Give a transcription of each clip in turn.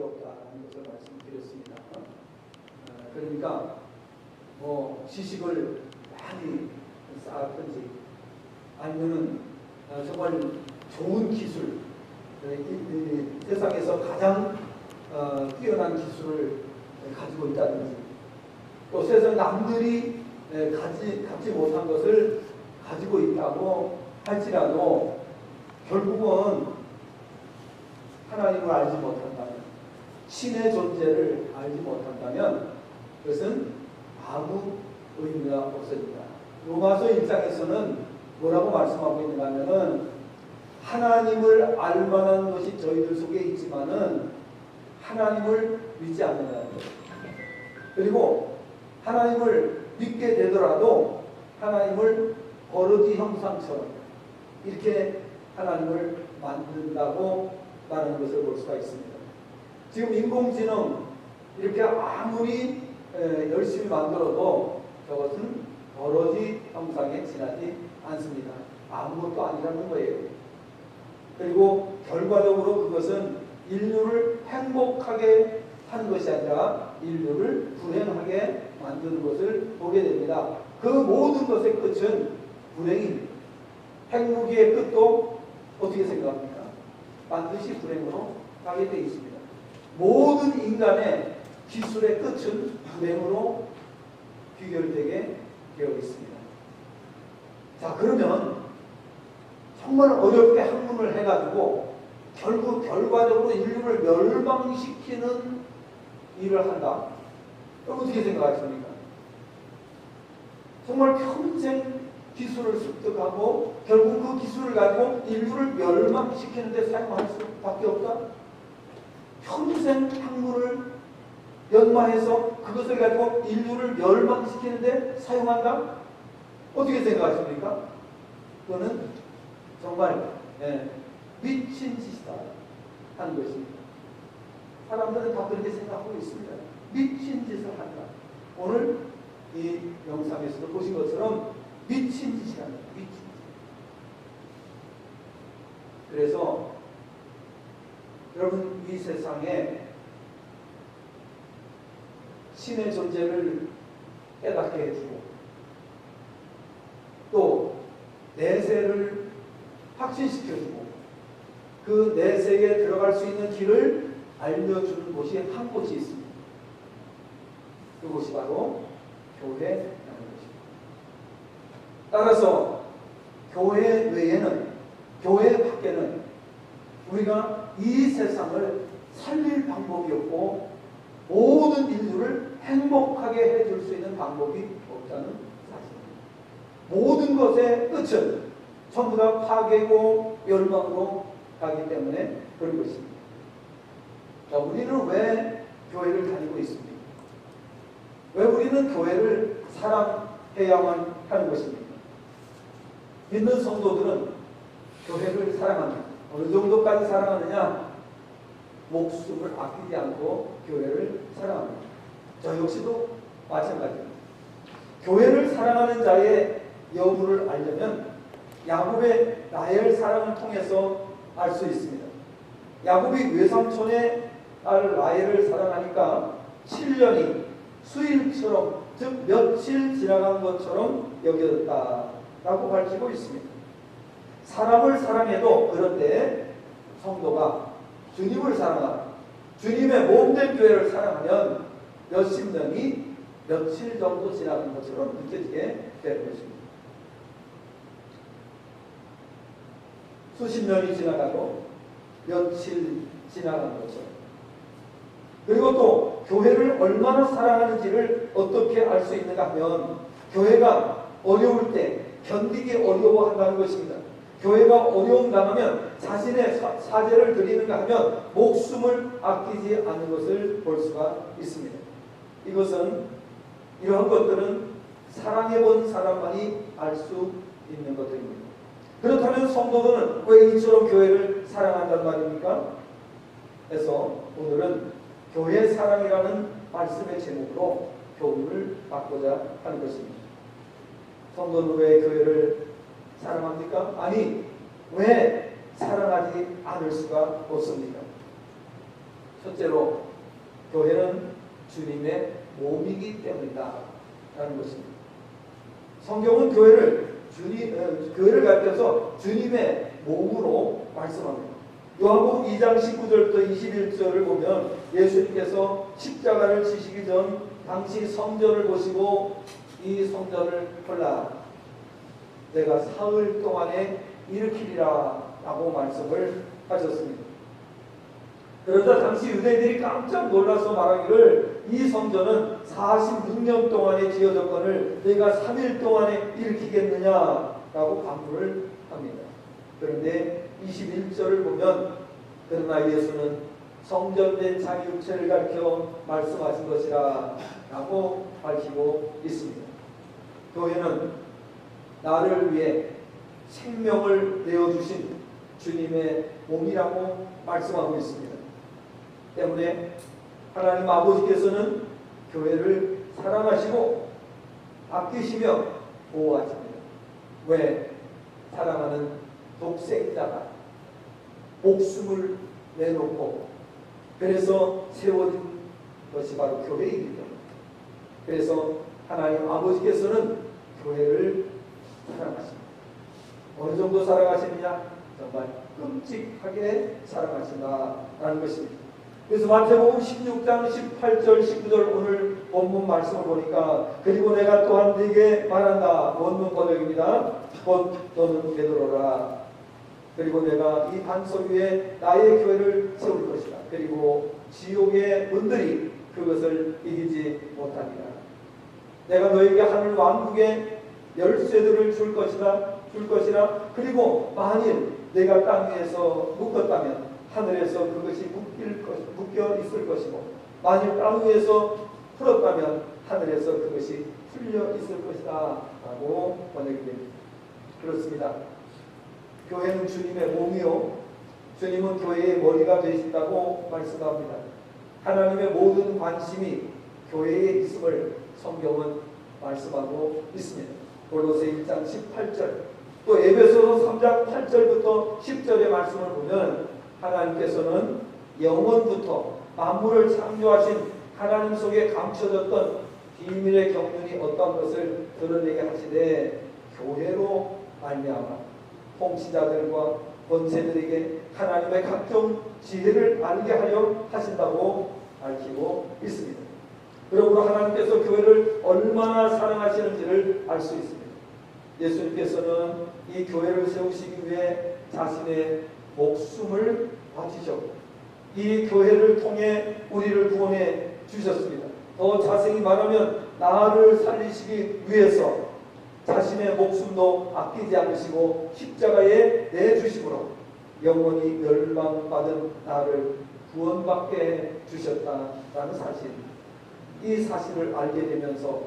없다는 것을 말씀드렸습니다. 그러니까 뭐 지식을 많이 쌓았든지 아니면은 정말 좋은 기술, 이 세상에서 가장 뛰어난 기술을 가지고 있다든지 또 세상 남들이 갖지 못한 것을 가지고 있다고 할지라도 결국은 하나님을 알지 못한다면, 신의 존재를 알지 못한다면 그것은 아무 의미가 없습니다. 로마서 1장에서는 뭐라고 말씀하고 있는가 하면은 하나님을 알 만한 것이 저희들 속에 있지만은 하나님을 믿지 않는다는 거예요. 그리고 하나님을 믿게 되더라도 하나님을 버러지 형상처럼 이렇게 하나님을 만든다고 말하는 것을 볼 수가 있습니다. 지금 인공지능 이렇게 아무리 열심히 만들어도 저것은 버러지 형상에 지나지 않습니다. 아무것도 아니라는 거예요. 그리고 결과적으로 그것은 인류를 행복하게 하는 것이 아니라 인류를 불행하게 만드는 것을 보게 됩니다. 그 모든 것의 끝은 불행입니다. 핵무기의 끝도 어떻게 생각합니까? 반드시 불행으로 가게 되어 있습니다. 모든 인간의 기술의 끝은 불행으로 귀결되게 되어 있습니다. 자, 그러면 정말 어렵게 학문을 해가지고 결국 결과적으로 인류를 멸망시키는 일을 한다. 그럼 어떻게 생각하십니까? 정말 평생 기술을 습득하고 결국 그 기술을 가지고 인류를 멸망시키는 데 사용할 수밖에 없다? 평생 학문을 연마해서 그것을 가지고 인류를 멸망시키는 데 사용한다? 어떻게 생각하십니까? 그거는 정말 미친 짓이다 하는 것입니다. 사람들은 다 그렇게 생각하고 있습니다. 미친 짓을 한다. 오늘 이 영상에서도 보신 것처럼 미친 짓이랍니다. 미친 짓. 그래서 여러분, 이 세상에 신의 존재를 깨닫게 해주고 또 내세를 확신시켜주고 그 내세에 들어갈 수 있는 길을 알려주는 곳이 한 곳이 있습니다. 그곳이 바로 교회라는 것입니다. 따라서 교회 외에는, 교회 밖에는 우리가 이 세상을 살릴 방법이 없고 모든 인류를 행복하게 해줄 수 있는 방법이 없다는 사실입니다. 모든 것의 끝은 전부 다 파괴고 멸망으로 가기 때문에 그런 것입니다. 자, 우리는 왜 교회를 다니고 있습니까? 왜 우리는 교회를 사랑해야만 하는 것입니까? 믿는 성도들은 교회를 사랑합니다. 어느 정도까지 사랑하느냐? 목숨을 아끼지 않고 교회를 사랑합니다. 저 역시도 마찬가지입니다. 교회를 사랑하는 자의 여부를 알려면 야곱의 라헬 사랑을 통해서 알 수 있습니다. 야곱이 외삼촌의 딸 라헬을 사랑하니까 7년이 수일처럼, 즉 며칠 지나간 것처럼 여겨졌다라고 밝히고 있습니다. 사람을 사랑해도 그럴 때 성도가 주님을 사랑하라, 주님의 몸된 교회를 사랑하면 몇십 년이 며칠 정도 지나간 것처럼 느껴지게 되는 것입니다. 수십 년이 지나가도 며칠 지나간 것처럼. 그리고 또 교회를 얼마나 사랑하는지를 어떻게 알 수 있는가 하면 교회가 어려울 때 견디기 어려워한다는 것입니다. 교회가 어려움 당하면 자신의 사죄를 드리는가 하면 목숨을 아끼지 않는 것을 볼 수가 있습니다. 이것은, 이러한 것들은 사랑해본 사람만이 알 수 있는 것들입니다. 그렇다면 성도들은 왜 이처럼 교회를 사랑한단 말입니까? 그래서 오늘은 교회 사랑이라는 말씀의 제목으로 교훈을 받고자 하는 것입니다. 성도는 왜 교회를 사랑합니까? 아니, 왜 사랑하지 않을 수가 없습니까? 첫째로 교회는 주님의 몸이기 때문이다 라는 것입니다. 성경은 교회를 가르쳐서 주님의 몸으로 말씀합니다. 요한복음 2장 19절부터 21절을 보면 예수님께서 십자가를 지시기 전 당시 성전을 보시고 이 성전을 헐라 내가 사흘 동안에 일으키리라 라고 말씀을 하셨습니다. 그러자 당시 유대인들이 깜짝 놀라서 말하기를 이 성전은 46년 동안에 지어졌거늘 내가 3일 동안에 일으키겠느냐라고 반문을 합니다. 그런데 21절을 보면 그러나 예수는 성전된 자기 육체를 가리켜 말씀하신 것이라 라고 밝히고 있습니다. 교회는 나를 위해 생명을 내어주신 주님의 몸이라고 말씀하고 있습니다. 때문에 하나님 아버지께서는 교회를 사랑하시고 아끼시며 보호하십니다. 왜? 사랑하는 독생자가 목숨을 내놓고 그래서 세워진 것이 바로 교회이기 때문에 그래서 하나님 아버지께서는 교회를 사랑하십니다. 어느 정도 사랑하시느냐? 정말 끔찍하게 사랑하신다라는 것입니다. 그래서 마태복음 16장 18절 19절 오늘 본문 말씀을 보니까 그리고 내가 또한 네게 말한다. 원문 번역입니다. 곧 너는 베드로라. 그리고 내가 이 반석 위에 나의 교회를 세울 것이다. 그리고 지옥의 문들이 그것을 이기지 못하리라. 내가 너에게 하늘 왕국의 열쇠들을 줄 것이라. 그리고 만일 내가 땅 위에서 묶었다면 하늘에서 그것이 묶여 있을 것이고 만일 땅 위에서 풀었다면 하늘에서 그것이 풀려 있을 것이다 라고 번역이 됩니다. 그렇습니다. 교회는 주님의 몸이요 주님은 교회의 머리가 되신다고 말씀합니다. 하나님의 모든 관심이 교회에 있음을 성경은 말씀하고 있습니다. 골로새 1장 18절 또 에베소서 3장 8절부터 10절의 말씀을 보면 하나님께서는 영원부터 만물을 창조하신 하나님 속에 감춰졌던 비밀의 경륜이 어떤 것을 드러내게 하시되 교회로 말미암아 통치자들과 권세들에게 하나님의 각종 지혜를 알게 하려 하신다고 밝히고 있습니다. 그러므로 하나님께서 교회를 얼마나 사랑하시는지를 알 수 있습니다. 예수님께서는 이 교회를 세우시기 위해 자신의 목숨을 바치셨고 이 교회를 통해 우리를 구원해 주셨습니다. 더 자세히 말하면 나를 살리시기 위해서 자신의 목숨도 아끼지 않으시고 십자가에 내주심으로 영원히 멸망받은 나를 구원받게 해 주셨다라는 사실, 이 사실을 알게 되면서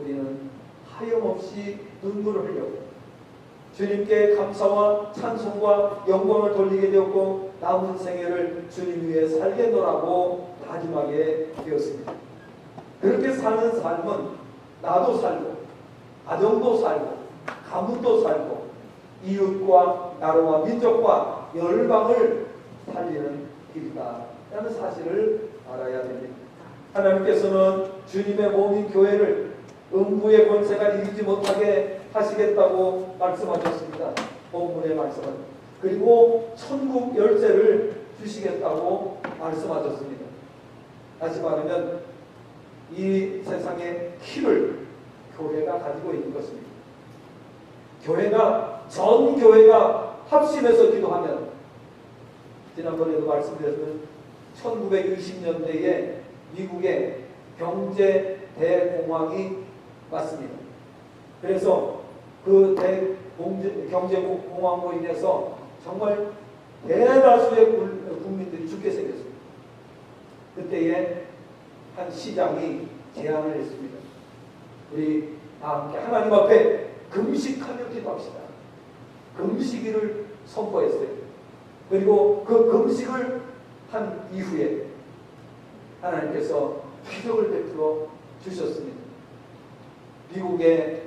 우리는 하염없이 눈물을 흘렸고 주님께 감사와 찬송과 영광을 돌리게 되었고 남은 생애를 주님 위해 살겠노라고 다짐하게 되었습니다. 그렇게 사는 삶은 나도 살고 가정도 살고 가문도 살고 이웃과 나라와 민족과 열방을 살리는 길이다 라는 사실을 알아야 됩니다. 하나님께서는 주님의 몸인 교회를 음부의 권세가 이기지 못하게 하시겠다고 말씀하셨습니다. 본문의 말씀은. 그리고 천국 열쇠를 주시겠다고 말씀하셨습니다. 다시 말하면 이 세상의 키를 교회가 가지고 있는 것입니다. 전 교회가 합심해서 기도하면, 지난번에도 말씀드렸던 1920년대에 미국의 경제 대공황이 왔습니다. 그래서 그 경제공황으로 인해서 정말 대다수의 국민들이 죽게 생겼습니다. 그때에 한 시장이 제안을 했습니다. 우리 다 함께 하나님 앞에 금식하며 기도합시다. 금식일을 선포했어요. 그리고 그 금식을 한 이후에 하나님께서 기적을 베풀어 주셨습니다. 미국의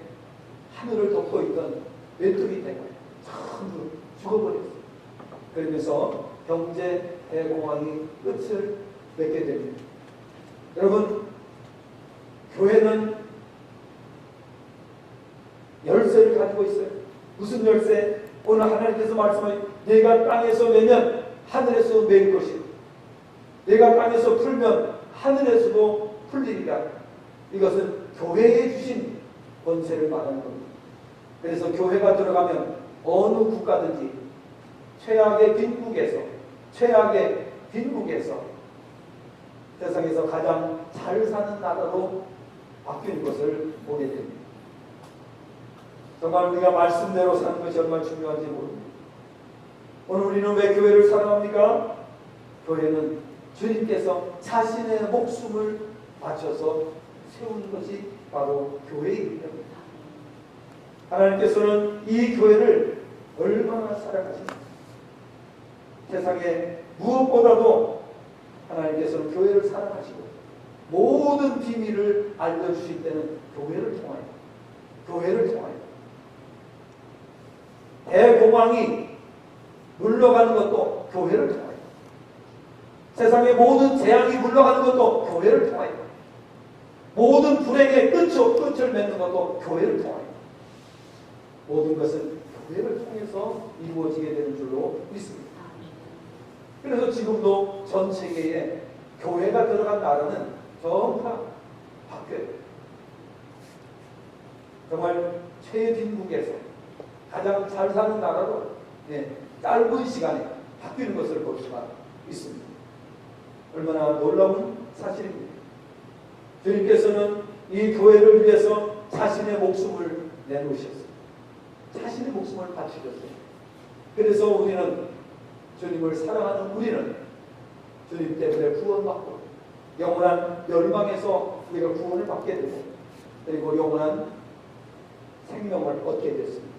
하늘을 덮고 있던 메뚜기 떼가 전부 죽어버렸어요. 그러면서 경제 대공황이 끝을 맺게 됩니다. 여러분, 교회는 열쇠를 가지고 있어요. 무슨 열쇠? 오늘 하나님께서 말씀하신 내가 땅에서 매면 하늘에서 매일 것이요 내가 땅에서 풀면 하늘에서도 풀리리라. 이것은 교회에 주신 권세를 말하는 겁니다. 그래서 교회가 들어가면 어느 국가든지 최악의 빈국에서 세상에서 가장 잘 사는 나라로 바뀌는 것을 보게 됩니다. 정말 우리가 말씀대로 사는 것이 얼마나 중요한지 모릅니다. 오늘 우리는 왜 교회를 사랑합니까? 교회는 주님께서 자신의 목숨을 바쳐서 세운 것이 바로 교회이기 때문입니다. 하나님께서는 이 교회를 얼마나 사랑하십니까? 세상에 무엇보다도 하나님께서는 교회를 사랑하시고 모든 비밀을 알려주실 때는 교회를 통하여 대공황이 물러가는 것도 교회를 통하여, 세상의 모든 재앙이 물러가는 것도 교회를 통하여, 모든 불행의 끝을 맺는 것도 교회를 통하여, 모든 것은 교회를 통해서 이루어지게 되는 줄로 믿습니다. 그래서 지금도 전 세계에 교회가 들어간 나라는 전부 다 바뀌어요. 정말 최빈국에서 가장 잘 사는 나라로 짧은 시간에 바뀌는 것을 볼 수가 있습니다. 얼마나 놀라운 사실입니다. 주님께서는 이 교회를 위해서 자신의 목숨을 내놓으셨어요. 자신의 목숨을 바치셨어요. 그래서 우리는 주님을 사랑하는 우리는 주님 때문에 구원받고 영원한 멸망에서 우리가 구원을 받게 되고 그리고 영원한 생명을 얻게 됐습니다.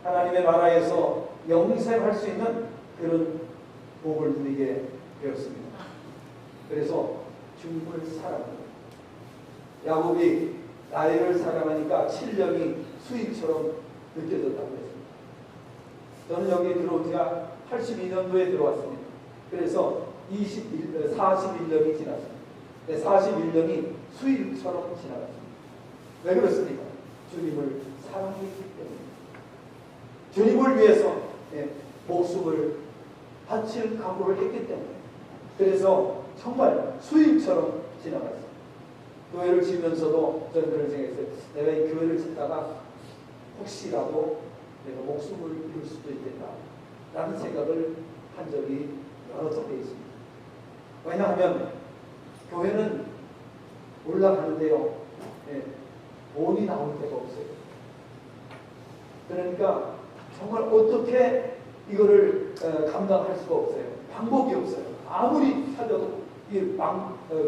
하나님의 나라에서 영생할 수 있는 그런 복을 누리게 되었습니다. 그래서 주님을 사랑합니다. 야곱이 나이를 사랑하니까 7년이 수익처럼 느껴졌다고 했습니다. 저는 여기 들어온 지가 82년도에 들어왔습니다. 그래서 41년이 지났습니다. 41년이 수일처럼 지나갔습니다. 왜 그렇습니까? 주님을 사랑했기 때문에. 주님을 위해서 목숨을 바칠 각오를 했기 때문에. 그래서 정말 수일처럼 지나갔습니다. 교회를 지으면서도 저는 그런 생각했어요. 내가 이 교회를 짓다가 혹시라도 내가 목숨을 잃을 수도 있겠다 라는 생각을 한 적이 여러 차례 있습니다. 왜냐하면 교회는 올라가는데요 돈이 나올 데가 없어요. 그러니까 정말 어떻게 이거를 감당할 수가 없어요. 방법이 없어요. 아무리 살려도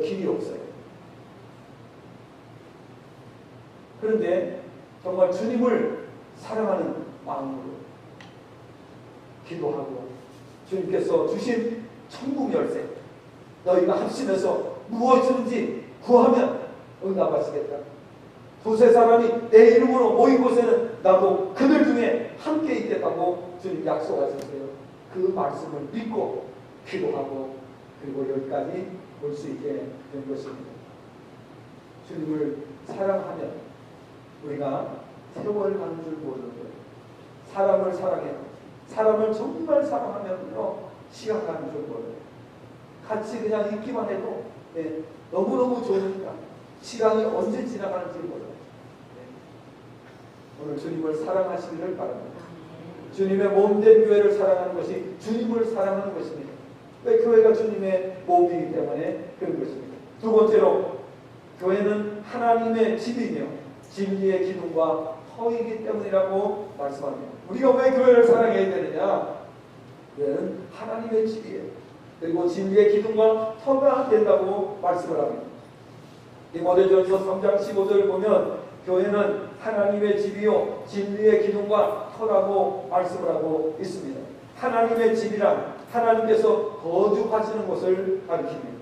길이 없어요. 그런데 정말 주님을 사랑하는 마음으로 기도하고 주님께서 주신 천국 열쇠 너희가 합심해서 무엇이든지 구하면 응답하시겠다. 두세 사람이 내 이름으로 모인 곳에는 나도 그들 중에 함께 있겠다고 주님 약속하셨어요. 그 말씀을 믿고 기도하고 그리고 여기까지 올 수 있게 된 것입니다. 주님을 사랑하면 우리가 세월 가는 줄 모르는 거예요. 사람을 사랑해요. 사람을 정말 사랑하면요 시간 가는 줄 몰라요. 같이 그냥 있기만 해도 너무너무 좋으니까 시간이 언제 지나가는지 몰라요. 오늘 주님을 사랑하시기를 바랍니다. 주님의 몸된 교회를 사랑하는 것이 주님을 사랑하는 것입니다. 왜? 교회가 주님의 몸이기 때문에 그런 것입니다. 두 번째로 교회는 하나님의 집이며 진리의 기둥과 터이기 때문이라고 말씀합니다. 우리가 왜 교회를 사랑해야 되느냐? 교회는 하나님의 집이에요. 그리고 진리의 기둥과 터가 된다고 말씀을 합니다. 디모데전서 3장 15절을 보면 교회는 하나님의 집이요 진리의 기둥과 터라고 말씀을 하고 있습니다. 하나님의 집이란 하나님께서 거주하시는 곳을 가리킵니다.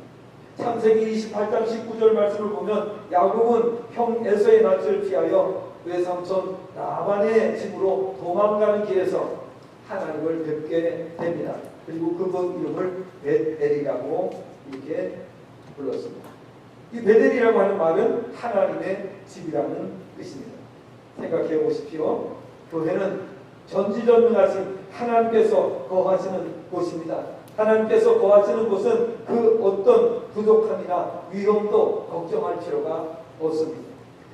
창세기 28장 19절 말씀을 보면 야곱은 형 에서의 낯을 피하여 외삼촌 라반의 집으로 도망가는 길에서 하나님을 뵙게 됩니다. 그리고 그분 이름을 베델이라고 이렇게 불렀습니다. 이 베델이라고 하는 말은 하나님의 집이라는 뜻입니다. 생각해 보십시오. 교회는 전지전능하신 하나님께서 거하시는 곳입니다. 하나님께서 거하시는 곳은 그 어떤 부족함이나 위험도 걱정할 필요가 없습니다.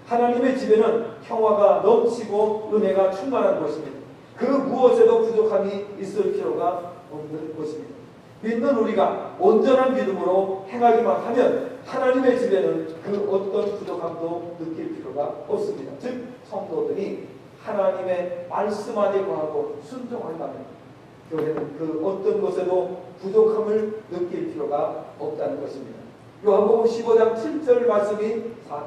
하나님의 집에는 평화가 넘치고 은혜가 충만한 곳입니다. 그 무엇에도 부족함이 있을 필요가 없는 곳입니다. 믿는 우리가 온전한 믿음으로 행하기만 하면 하나님의 집에는 그 어떤 부족함도 느낄 필요가 없습니다. 즉 성도들이 하나님의 말씀 안에 거하고 순종한다면 교회는 그 어떤 것에도 부족함을 느낄 필요가 없다는 것입니다. 요한복음 15장 7절 말씀이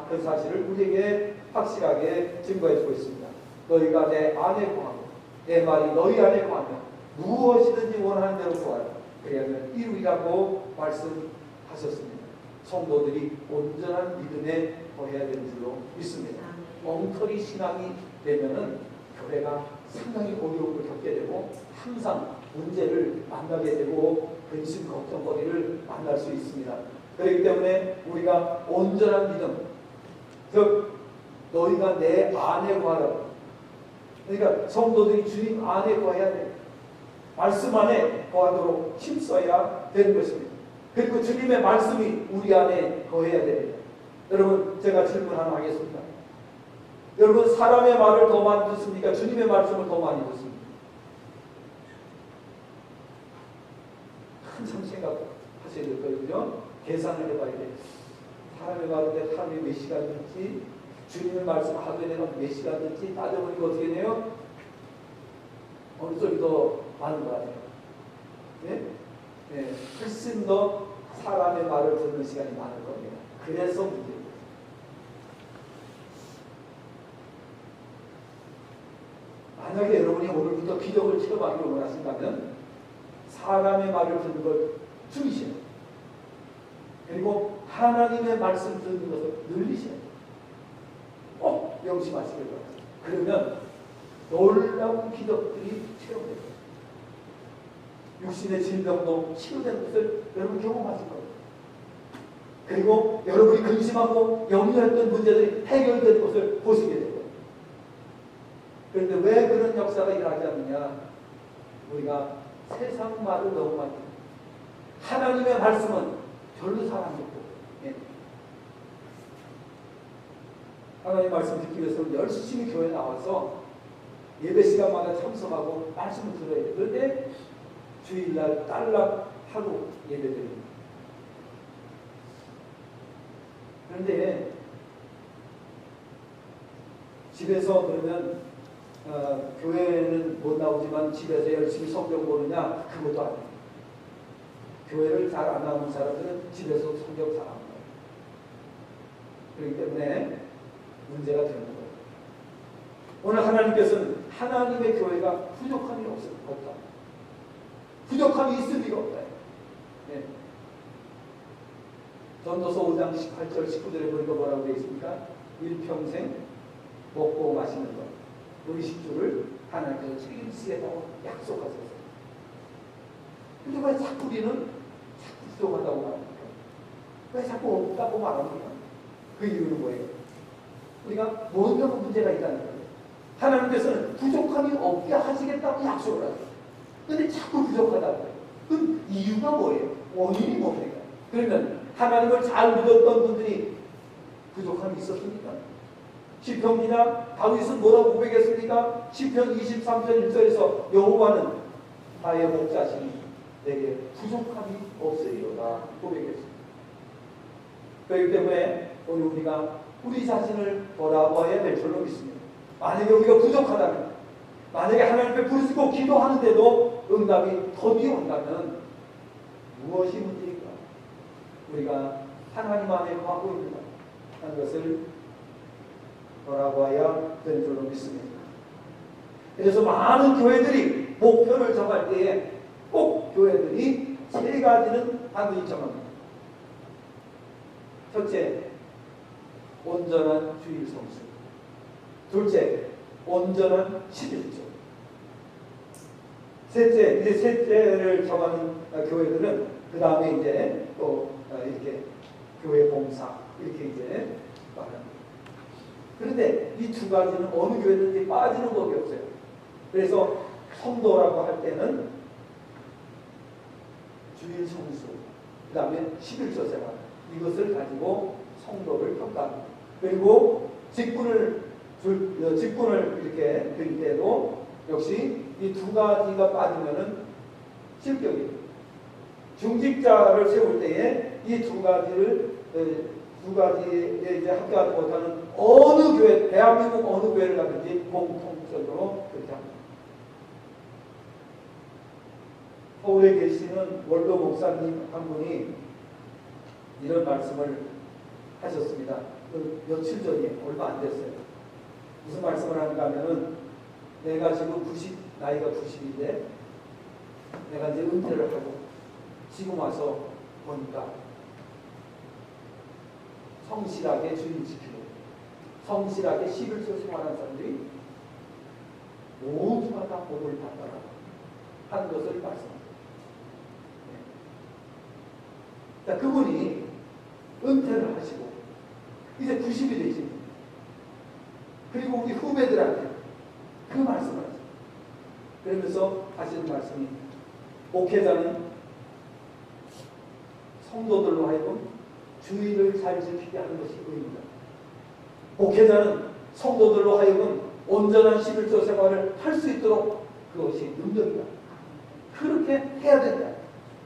그 사실을 우리에게 확실하게 증거해주고 있습니다. 너희가 내 안에 거하고 내 말이 너희 안에 거하면 무엇이든지 원하는 대로 구하라. 그리하면 이루리라고 말씀하셨습니다. 성도들이 온전한 믿음에 거해야 되는 줄로 믿습니다. 엉터리 신앙이 되면은 교회가 상당히 어려움을 겪게 되고 항상 문제를 만나게 되고 근심 걱정거리를 만날 수 있습니다. 그렇기 때문에 우리가 온전한 믿음, 즉 너희가 내 안에 거하라. 그러니까 성도들이 주님 안에 거해야 돼요. 말씀 안에 거하도록 힘써야 되는 것입니다. 그리고 주님의 말씀이 우리 안에 거해야 됩니다. 여러분 제가 질문 하나 하겠습니다. 여러분 사람의 말을 더 많이 듣습니까? 주님의 말씀을 더 많이 듣습니까? 한참 생각하셔야 될 거거든요. 계산을 해봐야 돼요. 사람의 말을 내가 하루에 몇 시간 듣지? 주님의 말씀 하루에 내가 몇 시간 듣지? 따져보니까 어떻게 돼요? 어느 쪽이 더 많은 거 아니에요? 네? 네, 훨씬 더 사람의 말을 듣는 시간이 많을 겁니다. 그래서 문제입니다. 만약에 여러분이 오늘부터 기적을 체험하기를 원하신다면 사람의 말을 듣는 걸 줄이셔야 돼요. 그리고 하나님의 말씀 듣는 것을 늘리셔야 돼요. 꼭 명심하시길 바랍니다. 그러면 놀라운 기적들이 체험돼요. 육신의 질병도 치유되는 것을 여러분 경험하실 겁니다. 그리고 여러분이 근심하고 염려했던 문제들이 해결되는 것을 보시게 돼요. 그런데 왜 그런 역사가 일어나지 않느냐? 우리가 세상 말을 너무 많이 해요. 하나님의 말씀은 별로 사랑이 없고, 예. 하나님의 말씀 듣기 위해서 열심히 교회에 나와서 예배 시간마다 참석하고 말씀을 들어야 돼요. 그런데 주일날 딸락 하루 예배드립니다. 그런데 집에서 그러면 교회는 못 나오지만 집에서 열심히 성경 보느냐? 그것도 아니에요. 교회를 잘 안 나오는 사람들은 집에서 성경 잘 안 봐요. 그렇기 때문에 문제가 되는 거예요. 오늘 하나님께서는 하나님의 교회가 부족함이 없다. 부족함이 있을 리가 없다. 네. 전도서 5장 18절 19절에 보니까 뭐라고 되어 있습니까? 일평생 먹고 마시는 것, 의식주를 하나님께서 책임지겠다고 약속하셨어요. 근데 왜 자꾸 우리는 자꾸 부족하다고 말합니까? 왜 자꾸 없다고 말합니까? 그 이유는 뭐예요? 우리가 뭔가 문제가 있다는 거예요. 하나님께서는 부족함이 없게 하시겠다고 약속을 하세요. 근데 자꾸 부족하다고 해요. 그럼 이유가 뭐예요? 원인이 뭡니까? 그러면 하나님을 잘 믿었던 분들이 부족함이 있었습니까? 시편이나 다윗은 뭐라고 고백했습니까? 시편 23편 1절에서 여호와는 나의 목자시니 내게 부족함이 없으리로다 고백했습니다. 그렇기 때문에 오늘 우리가 우리 자신을 돌아봐야 될 줄로 믿습니다. 만약에 우리가 부족하다면, 만약에 하나님께 부르짖고 기도하는데도 응답이 더디 온다면 무엇이 문제일까? 우리가 하나님 안에 거하고 있는가 하는 것을 돌아봐야 될 줄로 믿습니다. 그래서 많은 교회들이 목표를 정할 때에 꼭 교회들이 세 가지는 반드시 정합니다. 첫째, 온전한 주일 성수. 둘째, 온전한 11조. 이제 셋째를 정하는 교회들은 그 다음에 이제 또 이렇게 교회 봉사 이렇게 이제 말합니다. 그런데 이 두 가지는 어느 교회든지 빠지는 법이 없어요. 그래서 성도라고 할 때는 주일 성수, 그 다음에 11조 생활 이것을 가지고 성도를 평가합니다. 그리고 직분을 이렇게 드릴 때도 역시 이 두 가지가 빠지면은 실격이에요. 중직자를 세울 때에 이 두 가지에 이제 합격하지 못하는 어느 교회, 대한민국 어느 교회를 가든지 공통적으로 그렇게 합니다. 서울에 계시는 원로 목사님 한 분이 이런 말씀을 하셨습니다. 며칠 전에 얼마 안 됐어요. 무슨 말씀을 하는가 하면은 내가 지금 나이가 90인데 내가 이제 은퇴를 하고 지금 와서 보니까 성실하게 주일 지키고 성실하게 11조 생활하는 사람들이 모두가 다 복을 받더라 하는 것을 말씀합니다. 자, 그분이 은퇴를 하시고 이제 90이 되지. 그리고 우리 후배들한테 그 말씀을 하죠. 그러면서 하시는 말씀이 목회자는 성도들로 하여금 주의를 잘 지키게 하는 것이 의입니다. 목회자는 성도들로 하여금 온전한 11조 생활을 할 수 있도록 그것이 능력이다. 그렇게 해야 된다.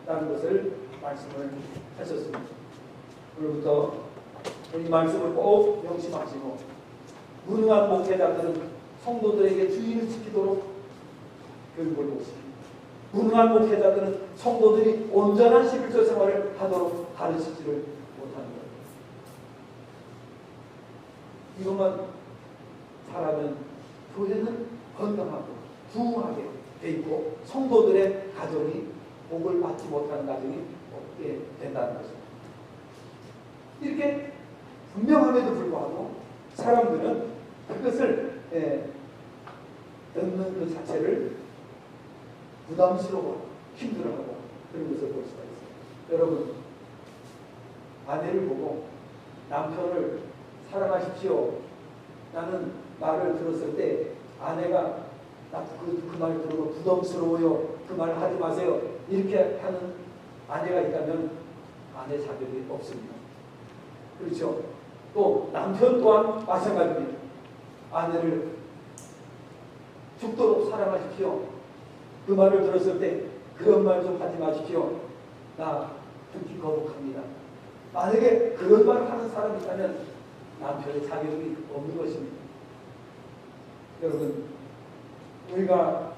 라는 것을 말씀을 하셨습니다. 오늘부터 이 말씀을 꼭 명심하시고 무능한 목회자들은 성도들에게 주의를 지키도록 교육을 보시고 무능한 목회자들은 성도들이 온전한 11조 생활을 하도록 가르치지를 못하는 거예요. 이것만 잘하면 교회는 건강하고 부흥하게 돼 있고 성도들의 가정이 복을 받지 못하는 가정이 없게 된다는 것입니다. 이렇게 분명함에도 불구하고 사람들은 그것을 듣는 그 자체를 부담스러워 힘들어하고 그런 것을 볼 수가 있어요. 여러분, 아내를 보고 남편을 사랑하십시오 라는 말을 들었을 때 아내가 그 말 들으면 부담스러워요, 그 말 하지 마세요 이렇게 하는 아내가 있다면 아내 자격이 없습니다. 그렇죠? 또 남편 또한 마찬가지입니다. 아내를 죽도록 사랑하십시오. 그 말을 들었을 때 그런 말 좀 하지 마십시오. 나 듣기 거북합니다. 만약에 그런 말을 하는 사람이 있다면 남편의 자격이 없는 것입니다. 여러분, 우리가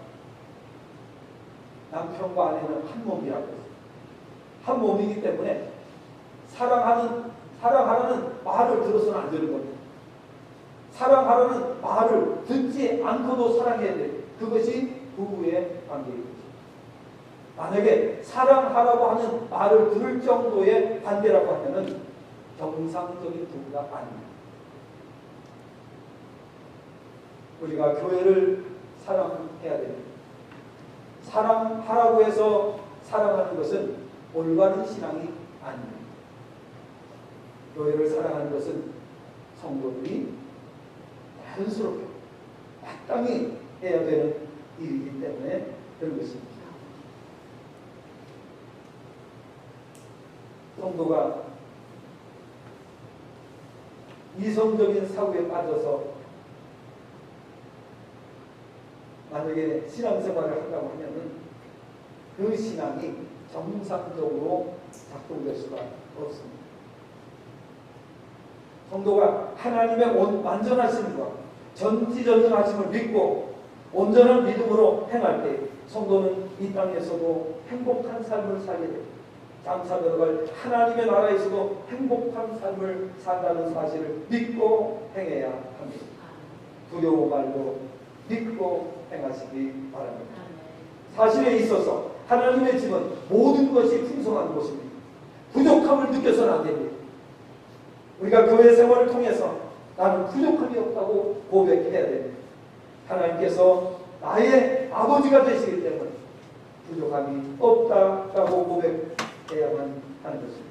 남편과 아내는 한 몸이라고 했어요. 한 몸이기 때문에 사랑하라는 말을 들어서는 안 되는 겁니다. 사랑하라는 말을 듣지 않고도 사랑해야 돼요. 그것이 부부의 관계입니다. 만약에 사랑하라고 하는 말을 들을 정도의 관계라고 하면 정상적인 부부가 아닙니다. 우리가 교회를 사랑해야 됩니다. 사랑하라고 해서 사랑하는 것은 올바른 신앙이 아닙니다. 교회를 사랑하는 것은 성도들이 자연스럽게 마땅히 해야 되는 일이기 때문에 그런 것입니다. 성도가 이성적인 사고에 빠져서 만약에 신앙생활을 한다고 하면은 그 신앙이 정상적으로 작동될 수가 없습니다. 성도가 하나님의 완전하심과 전지전능하심을 믿고 온전한 믿음으로 행할 때 성도는 이 땅에서도 행복한 삶을 살게 됩니다. 장차 들어갈 하나님의 나라에서도 행복한 삶을 산다는 사실을 믿고 행해야 합니다. 두려워 말고 믿고 행하시기 바랍니다. 사실에 있어서 하나님의 집은 모든 것이 풍성한 곳입니다. 부족함을 느껴서는 안 됩니다. 우리가 교회 생활을 통해서 나는 부족함이 없다고 고백해야 됩니다. 하나님께서 나의 아버지가 되시기 때문에 부족함이 없다라고 고백해야만 하는 것입니다.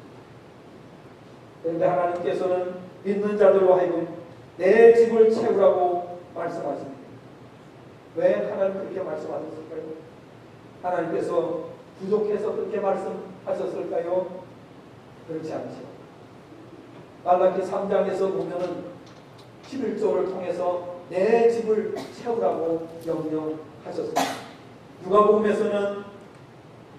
그런데 하나님께서는 믿는 자들로 하여금 내 집을 채우라고 말씀하십니다. 왜 하나님 그렇게 말씀하셨을까요? 하나님께서 부족해서 그렇게 말씀하셨을까요? 그렇지 않죠. 말라기 3장에서 보면은 11조를 통해서 내 집을 채우라고 명령하셨습니다. 누가복음에서는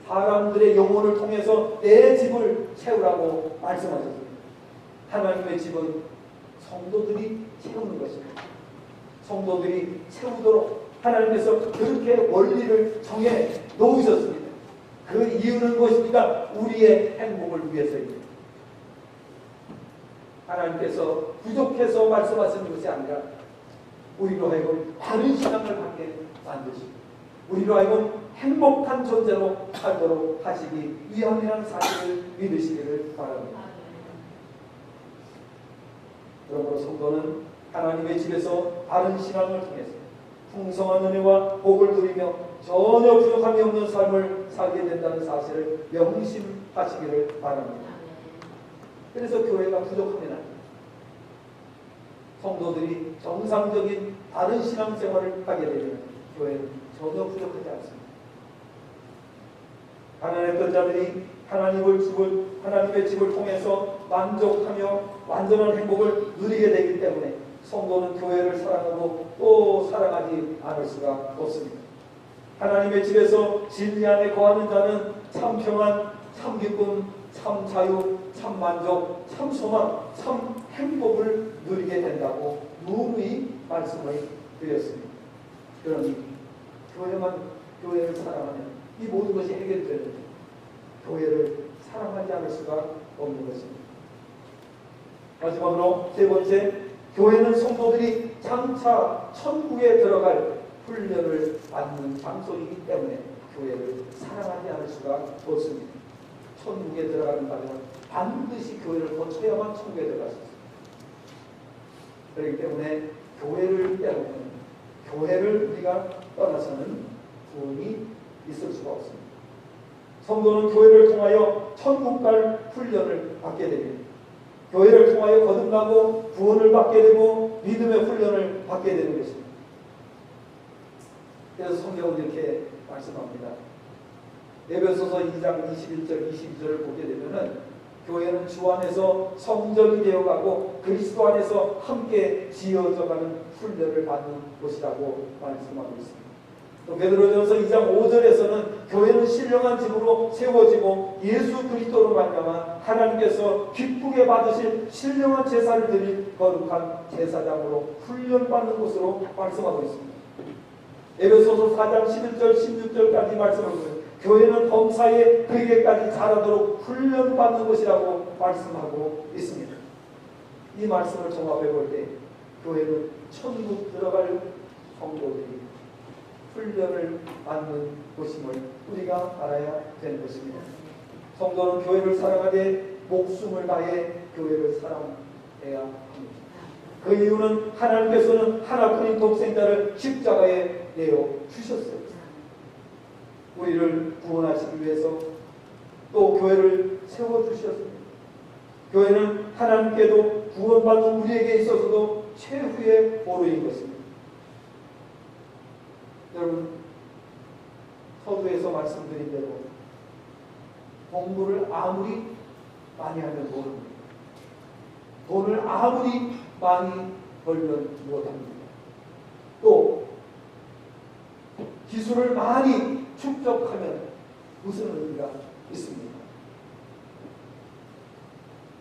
사람들의 영혼을 통해서 내 집을 채우라고 말씀하셨습니다. 하나님의 집은 성도들이 채우는 것입니다. 성도들이 채우도록 하나님께서 그렇게 원리를 정해 놓으셨습니다. 그 이유는 무엇입니까? 우리의 행복을 위해서입니다. 하나님께서 부족해서 말씀하시는 것이 아니라 우리로 하여금 바른 신앙을 갖게 만드시고 우리로 하여금 행복한 존재로 살도록 하시기 위함이라는 사실을 믿으시기를 바랍니다. 그러므로 성도는 하나님의 집에서 바른 신앙을 통해서 풍성한 은혜와 복을 누리며 전혀 부족함이 없는 삶을 살게 된다는 사실을 명심하시기를 바랍니다. 그래서 교회가 부족하면 성도들이 정상적인 바른 신앙생활을 하게 되면 교회는 전혀 부족하지 않습니다. 가난했던 자들이 하나님의 집을 통해서 만족하며 완전한 행복을 누리게 되기 때문에 성도는 교회를 사랑하고 또 사랑하지 않을 수가 없습니다. 하나님의 집에서 진리 안에 거하는 자는 참 평안, 참 기쁨, 참 자유, 참 만족, 참 소망, 참 행복을 누리게 된다고 누누이 말씀을 드렸습니다. 그러니 교회를 사랑하면 이 모든 것이 해결되는데 교회를 사랑하지 않을 수가 없는 것입니다. 마지막으로 세 번째, 교회는 성도들이 장차 천국에 들어갈 훈련을 받는 장소이기 때문에 교회를 사랑하지 않을 수가 없습니다. 천국에 들어가는 자들은 반드시 교회를 거쳐야만 천국에 들어갈 수 있습니다. 그렇기 때문에 교회를 빼놓고는, 교회를 우리가 떠나서는 구원이 있을 수가 없습니다. 성도는 교회를 통하여 천국 갈 훈련을 받게 됩니다. 교회를 통하여 거듭나고 구원을 받게 되고 믿음의 훈련을 받게 되는 것입니다. 그래서 성경은 이렇게 말씀합니다. 에베소서 2장 21절 22절을 보게 되면은 교회는 주 안에서 성전이 되어가고 그리스도 안에서 함께 지어져가는 훈련을 받는 곳이라고 말씀하고 있습니다. 또 베드로전서 2장 5절에서는 교회는 신령한 집으로 세워지고 예수 그리스도로 말미암아 하나님께서 기쁘게 받으실 신령한 제사를 드릴 거룩한 제사장으로 훈련받는 곳으로 말씀하고 있습니다. 에베소서 4장 11절 16절까지 말씀을 보면 교회는 범사에 그에게까지 자라도록 훈련받는 곳이라고 말씀하고 있습니다. 이 말씀을 종합해 볼 때 교회는 천국 들어갈 성도들이 훈련을 받는 곳임을 우리가 알아야 되는 것입니다. 성도는 교회를 사랑하되 목숨을 다해 교회를 사랑해야 합니다. 그 이유는 하나님께서는 하나뿐인 독생자를 십자가에 내어 주셨어요. 우리를 구원하시기 위해서 또 교회를 세워주셨습니다. 교회는 하나님께도 구원받는 우리에게 있어서도 최후의 보루인 것입니다. 여러분, 서두에서 말씀드린 대로 공부를 아무리 많이 하면 모릅니다. 돈을 아무리 많이 벌면 못합니다. 또 기술을 많이 축적하면 무슨 의미가 있습니까?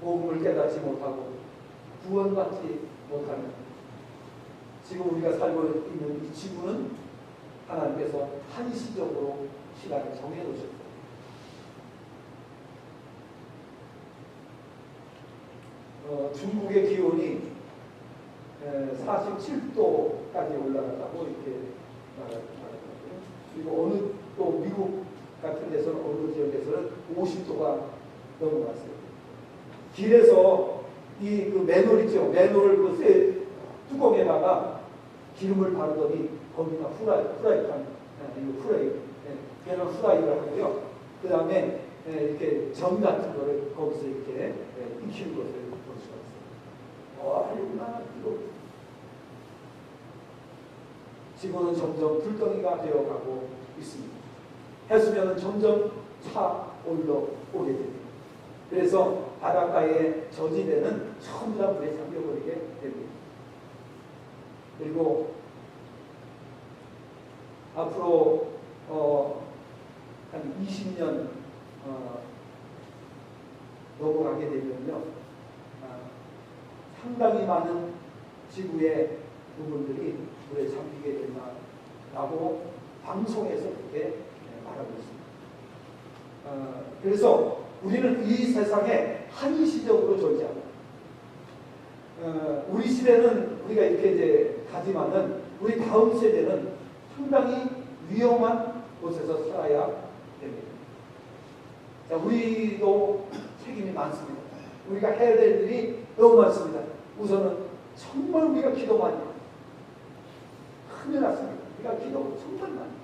복음을 깨닫지 못하고 구원받지 못하면 지금 우리가 살고 있는 이 지구는 하나님께서 한시적으로 시간을 정해놓으셨습니다. 중국의 기온이 47도까지 올라갔다고 이렇게 말하더라고요. 그리고 어느 또 미국 같은 데서는 어느 지역에서는 50도가 넘어갔어요. 길에서 그 맨홀 있죠. 맨홀을 그 쇠 뚜껑에다가 기름을 바르더니 거기다 후라이팬 걔는 후라이를 하고요. 그 다음에 이렇게 전 같은 거를 거기서 이렇게 익히는 것을 볼 수가 있어요. 얼마나 뜨거워. 지구는 점점 불덩이가 되어가고 있습니다. 해수면은 점점 차올라오게 됩니다. 그래서 바닷가의 저지대는 전부 다 물에 잠겨버리게 됩니다. 그리고 앞으로 한 20년 넘어가게 되면요, 상당히 많은 지구의 부분들이 물에 잠기게 된다고 방송에서 그렇게 말하고 있습니다. 그래서 우리는 이 세상에 한시적으로 졸지 않아요. 우리 시대는 우리가 이렇게 이제 가지만은 우리 다음 세대는 상당히 위험한 곳에서 살아야 됩니다. 자, 우리도 책임이 많습니다. 우리가 해야 될 일이 너무 많습니다. 우선은 정말 우리가 기도 많이 해요. 큰일 났습니다. 우리가 기도 정말 많이 해요.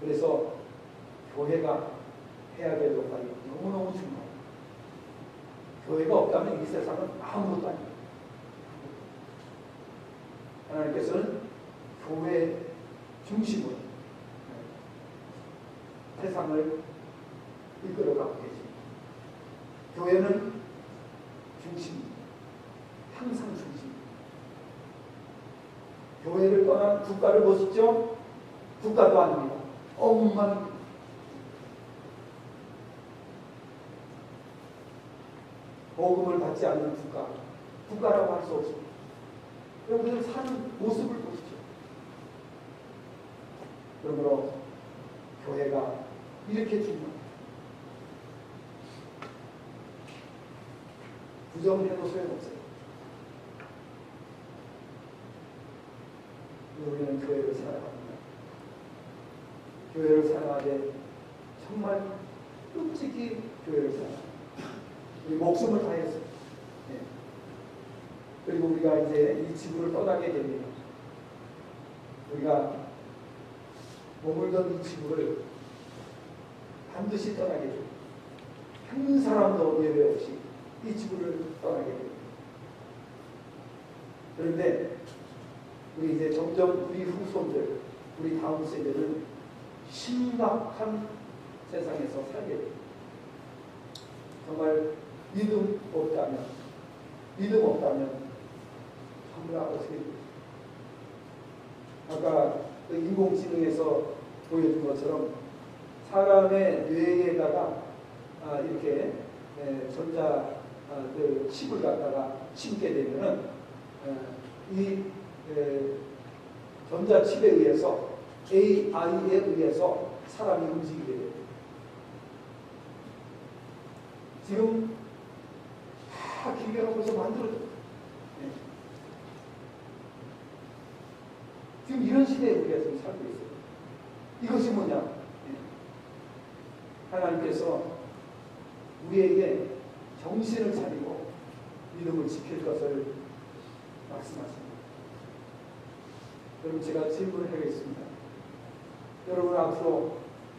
그래서 교회가 해야 될 역할이 너무너무 중요합니다. 교회가 없다면 이 세상은 아무것도 아닙니다. 하나님께서는 교회 중심으로 세상을 이끌어가고 계십니다. 교회는 중심입니다. 항상 중심입니다. 교회를 떠난 국가를 보시죠? 국가도 아닙니다. 엉망입니다. 복음을 받지 않는 국가라고 할 수 없습니다. 여러분들 사는 모습을 보시죠. 그러므로 교회가 이렇게 중요합니다. 부정해도 소용없어요. 우리는 교회를 사랑합니다. 교회를 사랑하되 정말 끔찍히 교회를 사랑합니다. 우리 목숨을 다했어요. 네. 그리고 우리가 이제 이 지구를 떠나게 됩니다. 우리가 머물던 이 지구를 반드시 떠나게 됩니다. 한 사람도 예외 없이 이 지구를 떠나게 됩니다. 그런데 우리 이제 점점 우리 후손들, 우리 다음 세대는 심각한 세상에서 살게 됩니다. 정말 믿음 없다면 정말 어떻게 됩니까? 아까 그 인공지능에서 보여준 것처럼 사람의 뇌에다가 이렇게 전자 그 칩을 갖다가 심게 되면은 이 전자 칩에 의해서 AI에 의해서 사람이 움직이게 됩니다. 지금 다 기계로서 만들어졌어요. 네. 지금 이런 시대에 우리가 지금 살고 있어요. 이것이 뭐냐? 네. 하나님께서 우리에게 정신을 차리고 믿음을 지킬 것을 말씀하십니다. 여러분, 제가 질문을 하겠습니다. 여러분, 앞으로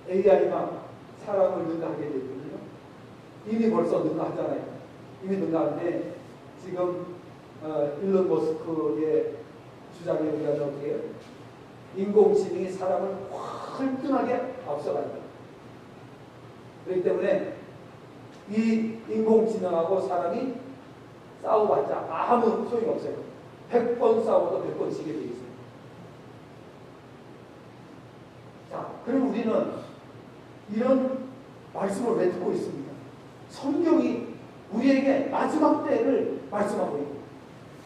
AI가 사람을 능가하게 되거든요. 이미 벌써 능가하잖아요. 이미 능가하는데 지금 일론 머스크의 주장에 의하면 어떻게 해요? 인공지능이 사람을 활등하게 앞서간다. 그렇기 때문에 이 인공지능하고 사람이 싸워봤자 아무 소용이 없어요. 100번 싸워도 100번 지게 돼 있어요. 자, 그럼 우리는 이런 말씀을 왜 듣고 있습니까? 성경이 우리에게 마지막 때를 말씀하고 있고,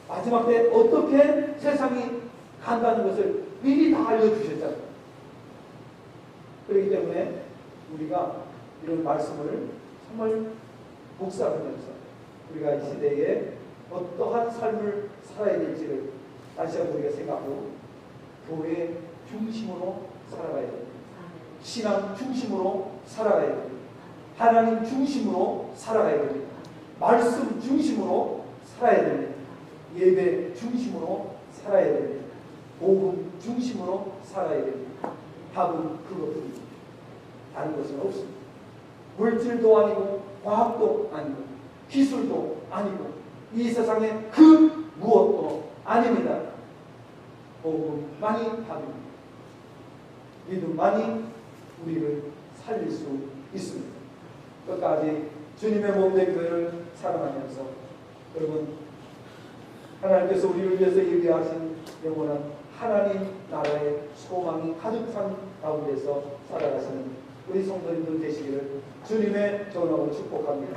마지막 때 어떻게 세상이 간다는 것을 미리 다 알려주셨잖아요. 그렇기 때문에 우리가 이런 말씀을 정말 묵상하면서 우리가 이 시대에 어떠한 삶을 살아야 될지를 다시 한번 우리가 생각하고 교회 중심으로 살아가야 됩니다. 신앙 중심으로 살아가야 됩니다. 하나님 중심으로 살아가야 됩니다. 말씀 중심으로 살아야 됩니다. 예배 중심으로 살아야 됩니다. 복음 중심으로 살아야 됩니다. 답은 그것뿐입니다. 다른 것은 없습니다. 물질도 아니고 과학도 아니고 기술도 아니고 이 세상에 그 무엇도 아닙니다. 복음만이 답입니다. 믿음만이 우리를 살릴 수 있습니다. 끝까지 주님의 몸된 교회를 사랑하면서 여러분 하나님께서 우리를 위해서 예비하신 영원한 하나님 나라의 소망이 가득한 가운데서 살아가시는 우리 성도님들 되시기를 주님의 전으로 축복합니다.